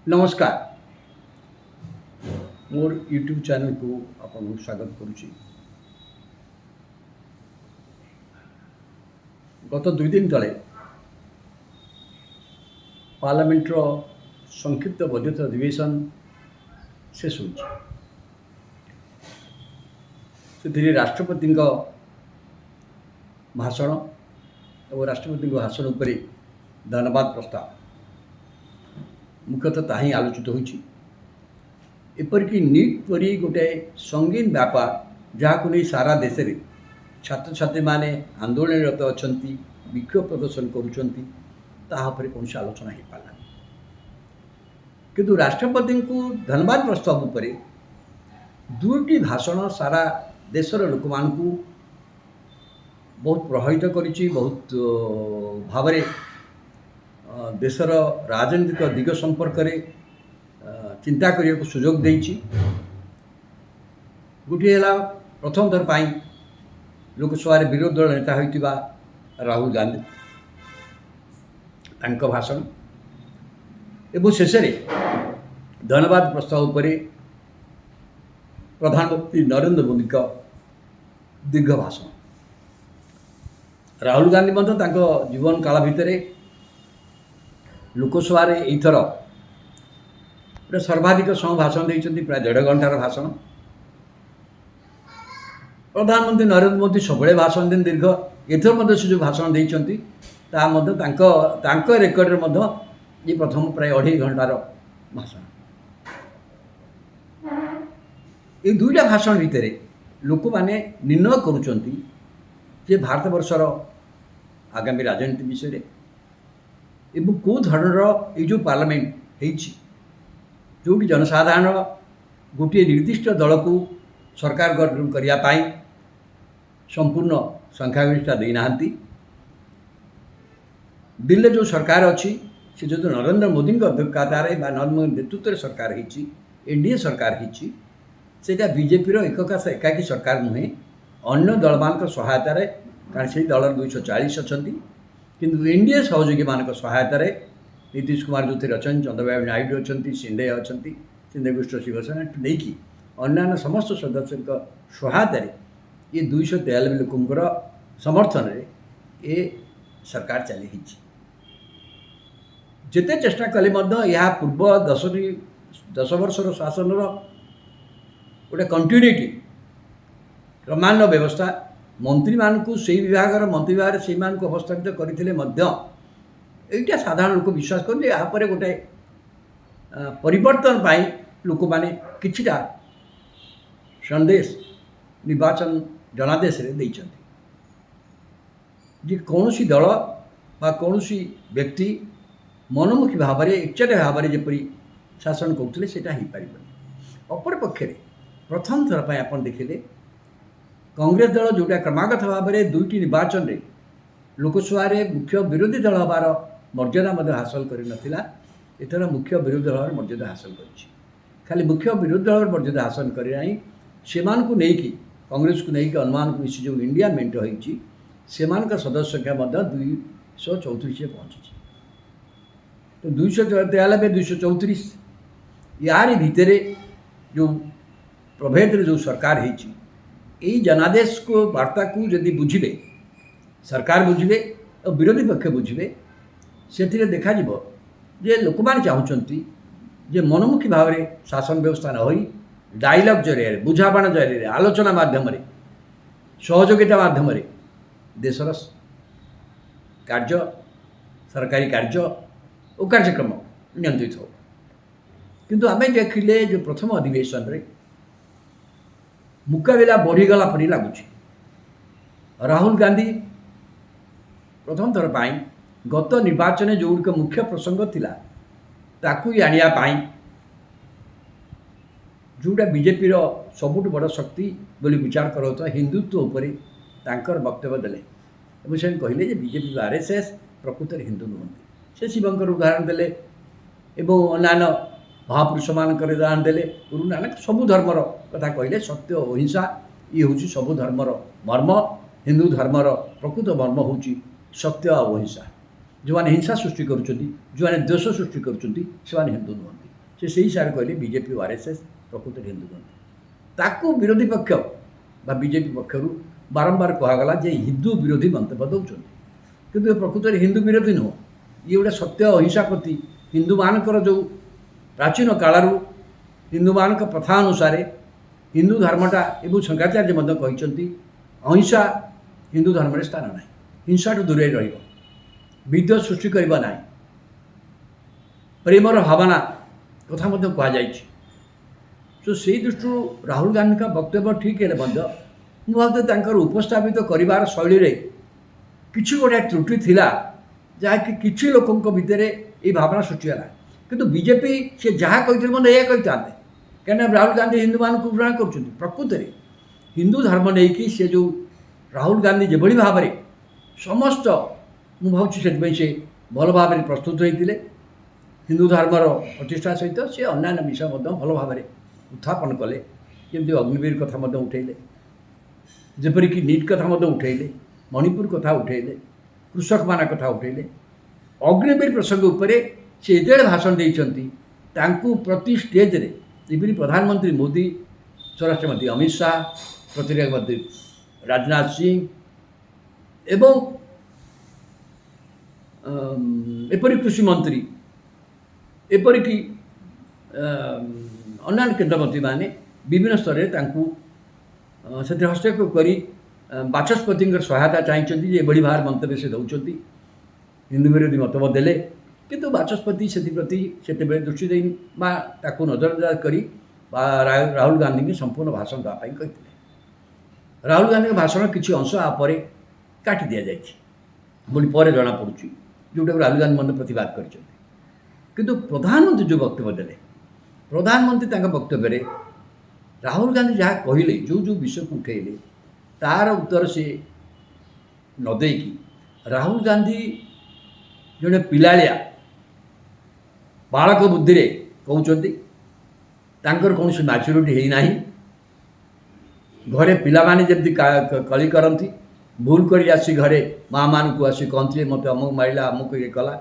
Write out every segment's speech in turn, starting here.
नमस्कार मोर YouTube channel को आपन स्वागत करुच्ची। गत 2 दिन तले पार्लियामेंटर संक्षिप्त बजट अधिवेशन शेष हो राष्ट्रपति भाषण और राष्ट्रपति भाषण उपर धन्यवाद प्रस्ताव मुख्यतः ताही आलोचित होइछि। एपरिक नीट परी गोटे संगीन व्यापार जहाँ नहीं सारा देश में छात्र छात्री माने आंदोलनरत अच्छा विक्षोभ प्रदर्शन करुँपर कौन आलोचना हो पारा किंतु राष्ट्रपति को धन्यवाद प्रस्ताव उपर दुईटी भाषण सारा देशर लोक मानू बहुत प्रभावित करिछि। बहुत भाव देशर राजनीतिक दिग संपर्क चिंता करने को सुजोग देछि। गोटे प्रथम थर पाई लोकसभा विरोधी दल नेता होइतिबा राहुल गांधी तांको भाषण एवं शेष धन्यवाद प्रस्ताव उपर प्रधानमंत्री नरेंद्र मोदी का दीर्घ भाषण। राहुल गांधी जीवन काल भितर लोकसभा एथर पूरा सर्वाधिक समय भाषण देते प्राय 1.5 घंटार भाषण। प्रधानमंत्री नरेंद्र मोदी सब भाषण दिन दीर्घ एथर से जो भाषण देते रेकर्ड ये प्रथम प्राय 2.5 घंटार भाषण। ये दुईटा भाषण भितर लोक मैंने निर्णय करुँचे भारत वर्षर आगामी राजनीति विषय एवं कौ धरणर ये जो पार्लियामेंट होइछि जो जनसाधारण गोटे निर्दिष्ट दल को सरकार गठन करने संपूर्ण संख्यागरिष्ठता देना। दिल्ली जो सरकार अच्छी से जो नरेंद्र मोदी अध्यक्षतार नरेंद्र मोदी नेतृत्व सरकार होइछि एनडीए सरकार होइछि सेटा बीजेपी एकाकी सरकार नुहे अन्य दल मान सहायतार कारण से दल 240 अच्छा किंतु एनडीए सहयोगी मान सहायतार नीतीश कुमार जो अच्छा चंद्रबाबू नायडू अच्छा शिंदे अच्छा शिंदे गोष्ठ शिवसेना नहीं कि अन्य समस्त सदस्यों सहायतार ये 243 लोकंर समर्थन ये सरकार चली जिते चेष्टा कले यह पूर्व 10 वर्षर शासन गोटे कंटिन्यूटी क्रमान्वय व्यवस्था मंत्री मानू से विभाग मंत्री विभाग से अवस्थापित करते यहाँ साधारण लोक विश्वास करते यापर गोटे परिवर्तन पाई लोक मैंने किछिटा संदेश निर्वाचन जनादेश जे कौन सी दल बा कौन सी व्यक्ति मनोमुखी भाव में एकचाटिया भाव में जपरी शासन करते सेटा हो पार। अपर पक्षे प्रथम थर पर आप देखिले कांग्रेस दल जोटा क्रमागत भाव में दुईटी निर्वाचन में लोकसभा मुख्य विरोधी दल हबार मर्यादा हासिल कर एथर मुख्य विरोधी दल मर्यादा हासिल कर खाली मुख्य विरोधी दल मर्यादा हासिल करना से कांग्रेस को लेकिन अनुमान को मिसी जो इंडिया मेंट होती से सदस्य संख्या 234 पहुँची तो 293 234 यार भितर जो प्रभेद जो सरकार होती यही जनादेश को वार्ता को जदि बुझे सरकार बुझे और विरोधी पक्ष बुझे से देखा जे लोक मैंने चाहते जे मनोमुखी भाव में शासन व्यवस्था न हो डायलॉग जरिए बुझापण जरिए आलोचना माध्यम सहयोगिता माध्यम देशर कार्य सरकारी कार्य और कार्यक्रम नियंत्रित हो किंतु आम देखिले जो प्रथम अधिवेशन रे मुकाबला बढ़ीगला परी लगुच। राहुल गांधी प्रथम थर पाई गत निर्वाचन जो मुख्य प्रसंग थिला ताकू आनिया जोटा बीजेपी सबुठ बड़ शक्ति बोली विचार कर हिंदुत्व उपर तांकर वक्तव्य देले से कहले बीजेपी आरएसएस प्रकृत हिंदू नुहति से शिवंकर उदाहरण देले एवं अन्य महापुरुष मान उदाहरण देले गुरु नानक सबु धर्मर कथा कहले सत्य अहिंसा ये हूँ सबु धर्मर मर्म हिंदू धर्मर प्रकृत मर्म हूँ सत्य और अहिंसा जो मैंने हिंसा सृष्टि करुँच जो मैंने द्वेष सृष्टि करुँच से हिंदू नुहति से सही हिसाब से कहले बीजेपी और आरएसएस प्रकृत हिंदू नुहति ताकू विरोधी पक्ष बा बीजेपी पक्षर बारंबार कहगला जे हिंदू विरोधी मंतव्य दौरान किंतु प्रकृत हिंदू विरोधी नुह ये गोटे सत्य अहिंसा प्रति हिंदू मानकर जो प्राचीन कालू हिंदू मान प्रथा अनुसार हिंदू धर्मटा एवं शंकराचार्य कहते अहिंसा हिंदू धर्म में स्थान ना हिंसा दूरे विद्वेष सृष्टि करवा ना प्रेमर भावना कथा कहुई तो से दृष्टि राहुल गांधी का वक्तव्य ठीक है मुझे उपस्थापित कर शैली में किसी गोटे त्रुटि थिला जहाँकि किसी लोकों भितर ये भावना सृष्टिगला किंतु बीजेपी से जहाँ कहते मतलब यह कहते कहीं राहुल गांधी हिंदू मान को ग्रहण कर प्रकृत में हिंदू धर्म नहीं कि से जो राहुल गांधी जो भाव में समस्त मु भावी से भल भाव में प्रस्तुत होते हिंदू धर्मर प्रतिष्ठा सहित सी अन्य विषय भल भाव में उत्थापन कले जमी अग्निवीर कथा उठेले जपरिक नीट कथा उठेले मणिपुर कथा उठेले कृषक मान कथा उठेले अग्निवीर प्रसंग उपर से जो भाषण देती प्रति स्टेज रे इवन प्रधानमंत्री मोदी स्वराष्ट्र मंत्री अमित शाह प्रतिरक्षा मंत्री राजनाथ सिंह एवं एपरी कृषि मंत्री एपरिक अन्य केन्द्रमंत्री माने विभिन्न स्तर से हस्तक्षेप कर बाचस्पति सहायता चाहिए एभली भार मंतव्य से दौरान हिंदू विरोधी मतभेद देले किंतु बाचस्पति से प्रति से दृष्टि दे नजरअंदाज कर राहुल गांधी की संपूर्ण भाषण देवाई कहते राहुल गांधी भाषण किसी अंश आपर काटी दि जाए पर जना पड़ी जोटा राहुल गांधी मन प्रतिवाद कर किंतु प्रधानमंत्री जो वक्तव्य देले प्रधानमंत्री वक्तव्य राहुल गांधी जहाँ कहले जो जो विषय को उठेले तार उत्तर से नदे राहुल गांधी जड़े पिलालिया बालक बुद्धि कहते कौन मैच्योरिटी है ना घरे पिलाने जमी कली करती भूल कर आसी घरे माँ मान को आसी कहते मत अमुक मारा अमुक ये कला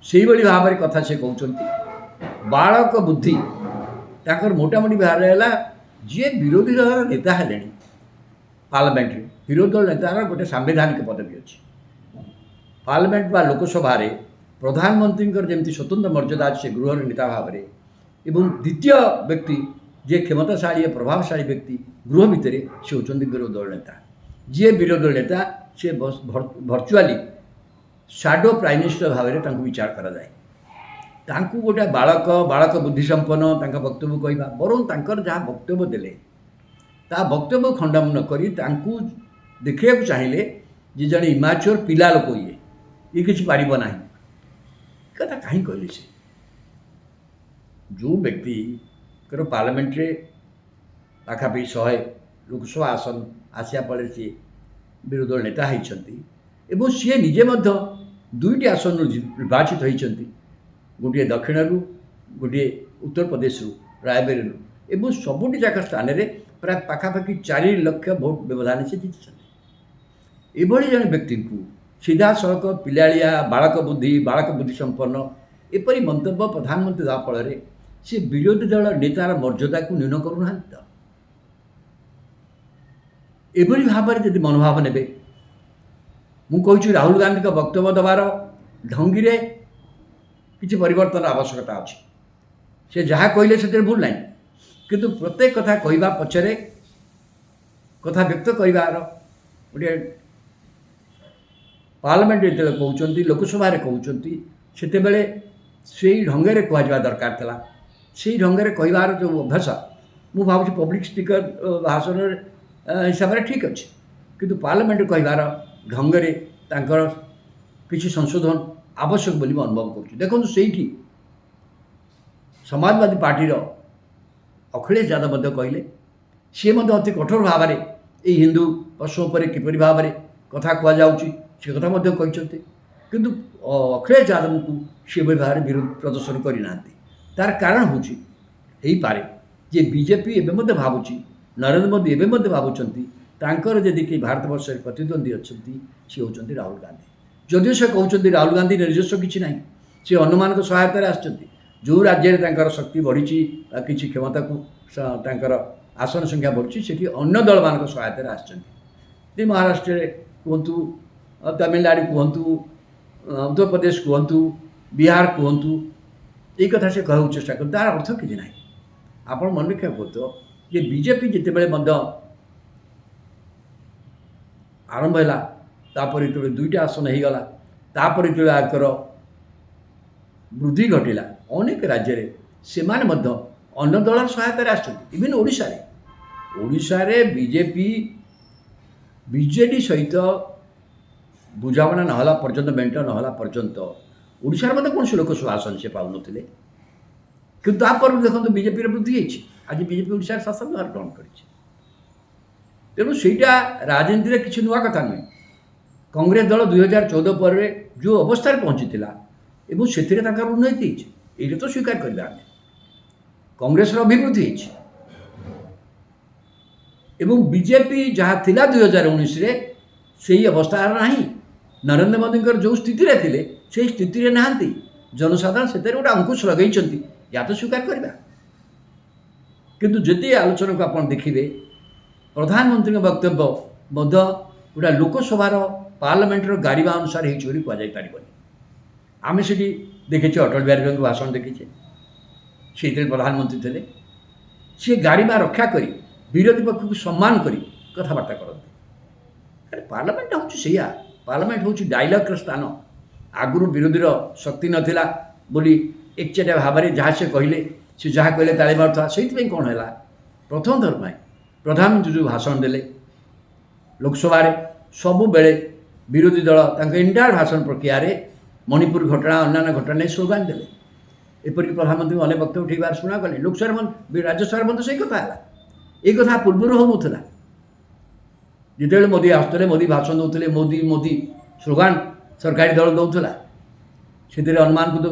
से भाव में कथा से कहते बालक बुद्धि मोटामोटी बाहर है जी विरोधी दल नेता है पार्लियामेंट विरोधी दल नेतार गोटे सांविधानिक पदवी अच्छी पार्लियामेंट बा लोकसभा प्रधानमंत्री जमी स्वतंत्र मर्यादा से गृह नेता भाव में एवं द्वितीय व्यक्ति जे क्षमताशाली प्रभावशाली व्यक्ति गृह भितर से होती विरोधी दल नेता जी विरोधी दल नेता से भर्चुआली शैडो प्राइम मिनिस्टर भाव में विचार कराए गोटे बालक बुद्धिसंपन्न वक्तव्य कहवा बर जहाँ वक्तव्य देले ता वक्तव्य खंडन न करी देखा चाहिए जे जड़े इमाच्योर पिला लोक ये किसी पार ना कथा कहीं कहले से जो व्यक्ति पार्लियामेंट पाखापाखि 100 लोकसभा आसन आसिया फल सी विरोधी दल नेता होती सी निजे दुईटी आसन निर्वाचित होती गोटे दक्षिण गोटे उत्तर प्रदेश रायबरेली एवं सबुटी जाक स्थान में प्राय पाखापाखि 4 लाख भोट व्यवधान से जीति एभली जन व्यक्ति को सीधा सड़क पिलालिया बालक बुद्धि संपन्न एपरी मंतव्य प्रधानमंत्री देवा फल से विरोधी दल नेतार मर्यादा को न्यून करूना तो एभली भाव में जब मनोभाव ने मुझे राहुल गांधी का वक्तव्य देवार ढंगी किसी परिवर्तन आवश्यकता अच्छी से जहाँ कहले से भूल ना किंतु प्रत्येक कथा कहवा पचरे कथा व्यक्त करार गोटे पार्लियामेंट जो कहते लोकसभा कहते से से ढंगे कह दरकार था से ढंगे कहबार जो अभ्यास मु भाव पब्लिक स्पीकर भाषण हिसाब से ठीक अच्छे किंतु पार्लियामेंट कहबार ढंगे किसी संशोधन आवश्यक बोली अनुभव कर देखो से समाजवादी पार्टी अखिलेश यादव कहले सी अति कठोर भाव में ये हिंदू प्रश्न पर किपरि भाव में कथा कहुच्छी से कथा कहते किंतु अखिलेश यादव को सी भाव में विरोध प्रदर्शन करना तार कारण हूँ पारे जे बीजेपी एवं भावुची नरेंद्र मोदी एवं भावुं जदि कि भारत वर्ष प्रतिद्वंदी अच्छा सी होती राहुल गांधी जदिव से कहते राहुल गांधी निर्जस्व किसी ना सी अनुमान सहायतार जो राज्य तांकर शक्ति बढ़ी किसी क्षमता को तांकर आसन संख्या बढ़ी सेठी अन्य दल मान सहायतार आसछन्ति महाराष्ट्र कहतु तमिलनाडु कहतु उत्तर प्रदेश कहतु बिहार कहतु ये कथा से कहू चेष्टा कर तार अर्थ कि ना आप मन रखा कहते जे बीजेपी जितेबले आरंभ है तापर जो दुईटा आसन हो गला तापर जो आकर वृद्धि घटिला अनेक राज्य से अन्य दल सहायतार आसछन्ति इवन ओडिशा रे बीजेपी बीजेडी सहित बुझाणा नहला पर्यंत मेंट नहला पर्यंत ओडिशा रे कौन से लोकसभा आसन से पाऊन कि देखो बीजेपी वृद्धि होती आज बीजेपी ओडिशा शासन ग्रहण कर तेणु सेटा राजनीति किसी नुआ कथा नुहे कांग्रेस दल 2014 पर जो अवस्था पहुँची से उन्नति ये तो स्वीकार करवा कांग्रेस अभिवृद्धि एवं बीजेपी जहाँ थिला 2019 रे से अवस्था ना नरेंद्र मोदी जो स्थिति थे से स्थिति ना जनसाधारण से गोटे अंकुश लगे या तो स्वीकार करवा किंतु जदि आलोचना को आप देखिए प्रधानमंत्री वक्तव्य गोटा लोकसभार पार्लियामेंटर गारिबा अनुसार होपर आम से देखे अटल बिहारी भाषण देखीचे से प्रधानमंत्री थे सी गारिबा रक्षा कर विरोधी पक्ष को सम्मान कर कथबार्ता करते पार्लियामेंट हूँ सैया पार्लियामेंट हूँ डायलग स्थान आगुरी विरोधी शक्ति नाला बोली एकचेटिया भाव में जहाँ से कहले से जहाँ कहले ताली मारुता से कौन है प्रथम थर पर प्रधानमंत्री जो भाषण देले लोकसभा सबु बेले विरोधी दल इंटायर भाषण प्रक्रिया मणिपुर घटना अन्य घटना स्लोगान देले एपरिक प्रधानमंत्री अनेक वक्तव्य उठेबार शुणा गले लोकसभा राज्यसभा मध्य से कथा है ये कथा पूर्व होना जिते मोदी आसुले मोदी भाषण दौले मोदी मोदी स्लोगान सरकारी दल दौला से अनुमान को तो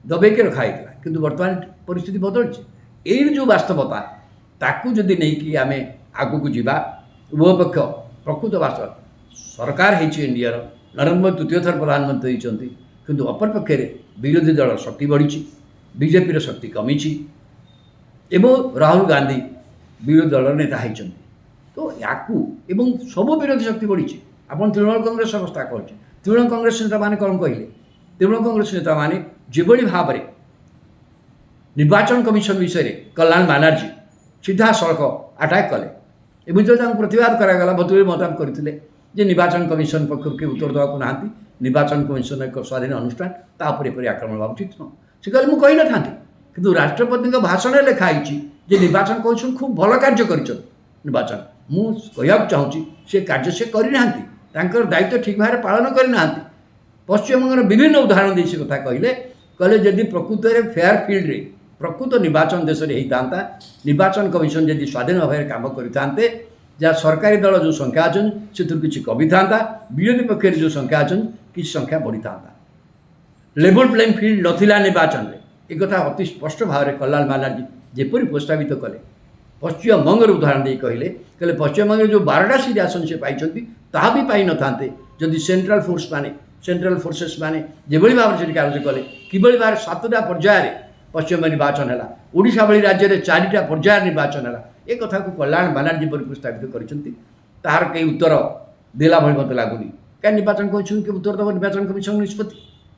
दबेक रखाई किंतु वर्तमान परिस्थिति बदलছে এই जो वास्तवता ताकू जदि नहीं कि आम आगू को जीवा उभय पक्ष प्रकृत वास्तव सरकार है इंडिया नरेंद्र मोदी तृतीय थर प्रधानमंत्री होती किंतु अपर पक्षे विरोधी दल शक्ति बढ़ी बीजेपी शक्ति कमी एवं राहुल गांधी विरोधी दल नेता होती तो या सब विरोधी शक्ति बढ़ी आप तृणमूल कांग्रेस अवस्था कह तृणमूल कांग्रेस नेता मैंने कौन कहले तृणमूल कांग्रेस नेता मैंने जो भाव में निर्वाचन कमिशन विषय कल्याण बानर्जी सीधा सड़क आटाक कले एवं प्रतिवाद करागला भतुरी मतदान करते निर्वाचन कमिशन पक्ष के उत्तर देवाक ना निर्वाचन कमिशन एक स्वाधीन अनुष्ठान तापर एपरी आक्रमण होगा उचित नुह से कहले मुझे कही ना कि राष्ट्रपति भाषण लिखाई निर्वाचन कमिशन खूब भल कार्य कर निर्वाचन मुझे चाहूँगी से कार्य से करना दायित्व ठीक भाव पालन करना पश्चिमबंग विभिन्न उदाहरण दे कथा कहले जदि प्रकृत फेयर फील्ड रे प्रकृत निर्वाचन देश में होता निर्वाचन कमिशन जदि स्वाधीन भाव में कम करते जहाँ सरकारी दल जो संख्या अच्छन से किसी कमी था विरोधी पक्ष जो संख्या अच्छन किसी संख्या बढ़ी था लेवल प्लेइंग फील्ड नथिला निर्वाचन में एक कथा अति स्पष्ट भाव में कल्याण बानर्जी जेपरी प्रस्तावित कले पश्चिमबंग उदाहरण दे कहले पश्चिमबंग जो 12टा सीट आसन से पाई ता भी पाई न था जदि सेंट्रल फोर्स माने सेंट्रल फोर्सेस माने जो भाव से कार्य कले किभली भाव 7टा पर्यायर पश्चिम निर्वाचन है ओडिशा भली राज्य में 4टा पर्यायर निर्वाचन है एक कथा को कल्याण बानर्जी पर प्रस्तावित कर कई उत्तर देला भली मत लगुनि क्या निर्वाचन कमिशन के उत्तर देव निर्वाचन कमिशन निष्पत्ति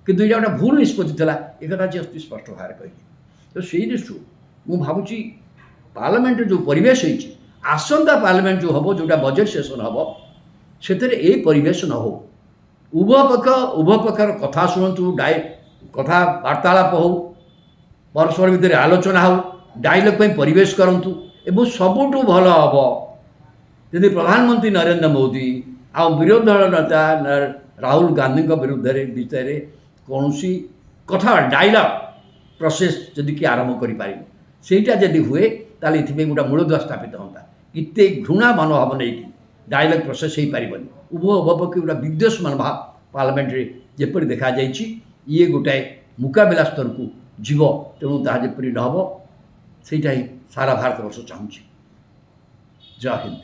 कि दुईटा गोटे भूल निष्पत्ति था एक कथा जी अति स्पष्ट भाव में कहली तो से दृष्टि मुझे भावुँ पार्लियामेंट जो परिवेश होती आसंता पार्लियामेंट जो हम जोटा बजेट सेसन हम से परिवेश न हो उभय पक्षर कथा शुणु कथा वार्तालाप हो परस्पर भितर आलोचना हो डायलॉग परिवेश करूँ एवं सबुठ भल हम यदि प्रधानमंत्री नरेंद्र मोदी आ विरोधी दल नेता राहुल गांधी विरुद्ध विषय कौन कथा डायलॉग प्रोसेस जदि कि आरंभ करेटा जदि हुए ताले ये गोटे मूलदुआ स्थापित होता इतने घृणा मनोभाव नहीं डायलॉग प्रोसेस हो पार उभय पक्ष गोटे विद्वेष मनोभाव पार्लियामेंट जेपरी देखा ये गोटाए मुकाबिला स्तर को जीव तेणु ताहा जेपरी न हो सेटा ही सारा भारत वर्ष चाहूँगी। जय हिंद।